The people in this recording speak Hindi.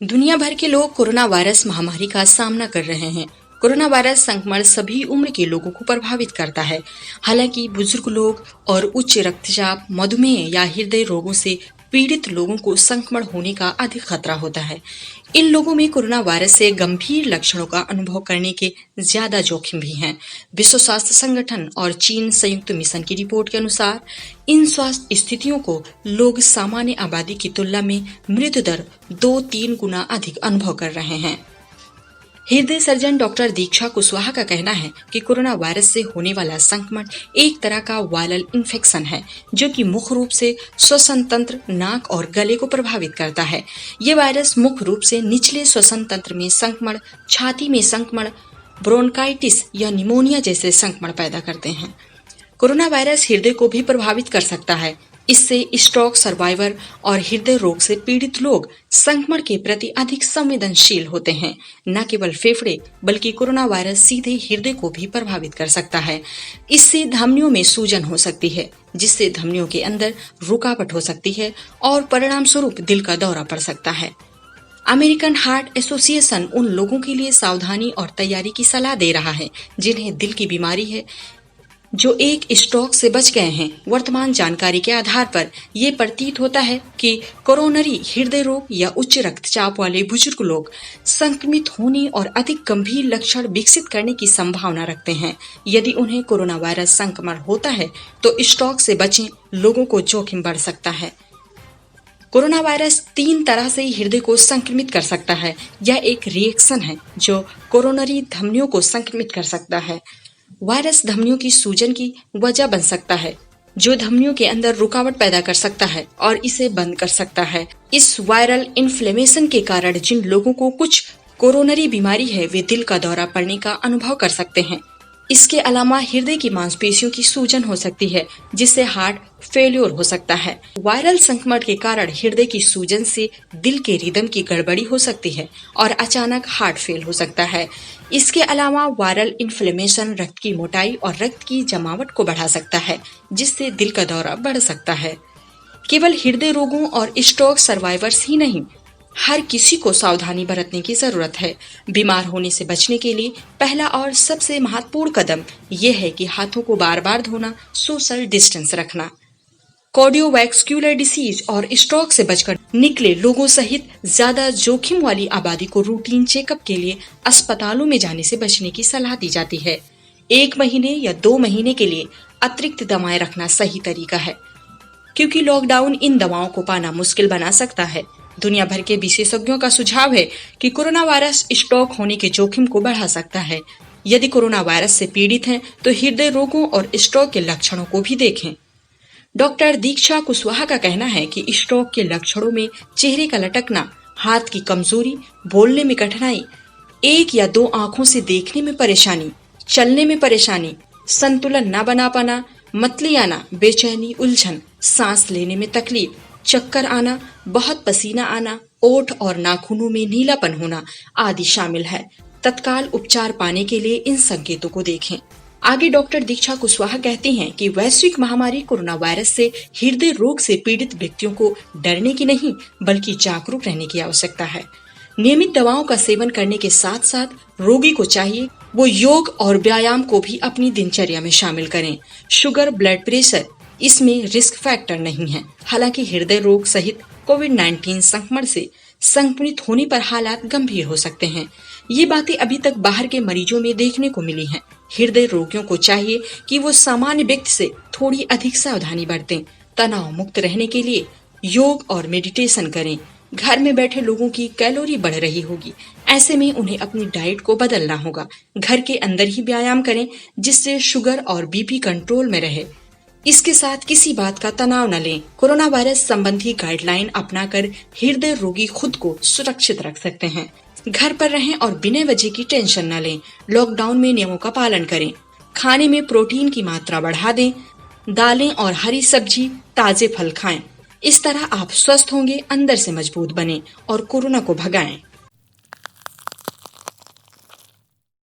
दुनिया भर के लोग कोरोना वायरस महामारी का सामना कर रहे हैं। कोरोना वायरस संक्रमण सभी उम्र के लोगों को प्रभावित करता है। हालांकि बुजुर्ग लोग और उच्च रक्तचाप, मधुमेह या हृदय रोगों से पीड़ित लोगों को संक्रमण होने का अधिक खतरा होता है। इन लोगों में कोरोना वायरस से गंभीर लक्षणों का अनुभव करने के ज्यादा जोखिम भी हैं। विश्व स्वास्थ्य संगठन और चीन संयुक्त मिशन की रिपोर्ट के अनुसार इन स्वास्थ्य स्थितियों को लोग सामान्य आबादी की तुलना में मृत्यु दर 2-3 गुना अधिक अनुभव कर रहे हैं। हृदय सर्जन डॉक्टर दीक्षा कुशवाहा का कहना है कि कोरोना वायरस से होने वाला संक्रमण एक तरह का वायरल इन्फेक्शन है, जो कि मुख्य रूप से श्वसन तंत्र, नाक और गले को प्रभावित करता है। ये वायरस मुख्य रूप से निचले श्वसन तंत्र में संक्रमण, छाती में संक्रमण, ब्रोंकाइटिस या निमोनिया जैसे संक्रमण पैदा करते हैं। कोरोना वायरस हृदय को भी प्रभावित कर सकता है। इससे स्ट्रोक सर्वाइवर और हृदय रोग से पीड़ित लोग संक्रमण के प्रति अधिक संवेदनशील होते हैं। न केवल फेफड़े बल्कि कोरोना वायरस सीधे हृदय को भी प्रभावित कर सकता है। इससे धमनियों में सूजन हो सकती है, जिससे धमनियों के अंदर रुकावट हो सकती है और परिणाम स्वरूप दिल का दौरा पड़ सकता है। अमेरिकन हार्ट एसोसिएशन उन लोगों के लिए सावधानी और तैयारी की सलाह दे रहा है जिन्हें दिल की बीमारी है, जो एक स्ट्रोक से बच गए हैं। वर्तमान जानकारी के आधार पर ये प्रतीत होता है कि कोरोनरी हृदय रोग या उच्च रक्तचाप वाले बुजुर्ग लोग संक्रमित होने और अधिक गंभीर लक्षण विकसित करने की संभावना रखते हैं। यदि उन्हें कोरोना वायरस संक्रमण होता है तो स्ट्रोक से बचें, लोगों को जोखिम बढ़ सकता है। कोरोना वायरस 3 तरह से हृदय को संक्रमित कर सकता है। यह एक रिएक्शन है जो कोरोनरी धमनियों को संक्रमित कर सकता है। वायरस धमनियों की सूजन की वजह बन सकता है, जो धमनियों के अंदर रुकावट पैदा कर सकता है और इसे बंद कर सकता है। इस वायरल इन्फ्लेमेशन के कारण जिन लोगों को कुछ कोरोनरी बीमारी है, वे दिल का दौरा पड़ने का अनुभव कर सकते हैं। इसके अलावा हृदय की मांसपेशियों की सूजन हो सकती है, जिससे हार्ट फेल्योर हो सकता है। वायरल संक्रमण के कारण हृदय की सूजन से दिल के रिदम की गड़बड़ी हो सकती है और अचानक हार्ट फेल हो सकता है। इसके अलावा वायरल इन्फ्लेमेशन रक्त की मोटाई और रक्त की जमावट को बढ़ा सकता है, जिससे दिल का दौरा बढ़ सकता है। केवल हृदय रोगों और स्ट्रोक सर्वाइवर्स ही नहीं, हर किसी को सावधानी बरतने की जरूरत है। बीमार होने से बचने के लिए पहला और सबसे महत्वपूर्ण कदम यह है कि हाथों को बार बार धोना, सोशल डिस्टेंस रखना। कार्डियोवैस्कुलर डिसीज और स्ट्रोक से बचकर निकले लोगों सहित ज्यादा जोखिम वाली आबादी को रूटीन चेकअप के लिए अस्पतालों में जाने से बचने की सलाह दी जाती है। 1 महीने या 2 महीने के लिए अतिरिक्त दवाएं रखना सही तरीका है, क्योंकि लॉकडाउन इन दवाओं को पाना मुश्किल बना सकता है। दुनिया भर के विशेषज्ञों का सुझाव है कि कोरोना वायरस स्ट्रोक होने के जोखिम को बढ़ा सकता है। यदि कोरोना वायरस से पीड़ित हैं, तो हृदय रोगों और स्ट्रोक के लक्षणों को भी देखें। डॉक्टर दीक्षा कुशवाहा का कहना है कि स्ट्रोक के लक्षणों में चेहरे का लटकना, हाथ की कमजोरी, बोलने में कठिनाई, 1 या 2 आंखों से देखने में परेशानी, चलने में परेशानी, संतुलन न बना पाना, मतली आना, बेचैनी, उलझन, सांस लेने में तकलीफ, चक्कर आना, बहुत पसीना आना, ओठ और नाखूनों में नीलापन होना आदि शामिल है। तत्काल उपचार पाने के लिए इन संकेतों को देखें। आगे डॉक्टर दीक्षा कुशवाहा कहती हैं कि वैश्विक महामारी कोरोना वायरस से हृदय रोग से पीड़ित व्यक्तियों को डरने की नहीं, बल्कि जागरूक रहने की आवश्यकता है। नियमित दवाओं का सेवन करने के साथ साथ रोगी को चाहिए वो योग और व्यायाम को भी अपनी दिनचर्या में शामिल करें। शुगर, ब्लड प्रेशर इसमें रिस्क फैक्टर नहीं है। हालांकि हृदय रोग सहित कोविड-19 संक्रमण से संक्रमित होने पर हालात गंभीर हो सकते हैं। ये बातें अभी तक बाहर के मरीजों में देखने को मिली हैं। हृदय रोगियों को चाहिए कि वो सामान्य व्यक्ति से थोड़ी अधिक सावधानी बरतें। तनाव मुक्त रहने के लिए योग और मेडिटेशन करें। घर में बैठे लोगों की कैलोरी बढ़ रही होगी, ऐसे में उन्हें अपनी डाइट को बदलना होगा। घर के अंदर ही व्यायाम करें, जिससे शुगर और बीपी कंट्रोल में रहे। इसके साथ किसी बात का तनाव न लें। कोरोना वायरस संबंधी गाइडलाइन अपनाकर हृदय रोगी खुद को सुरक्षित रख सकते हैं। घर पर रहें और बिना वजह की टेंशन न लें। लॉकडाउन में नियमों का पालन करें। खाने में प्रोटीन की मात्रा बढ़ा दें। दालें और हरी सब्जी, ताजे फल खाएं। इस तरह आप स्वस्थ होंगे, अंदर से मजबूत बने और कोरोना को भगाएं।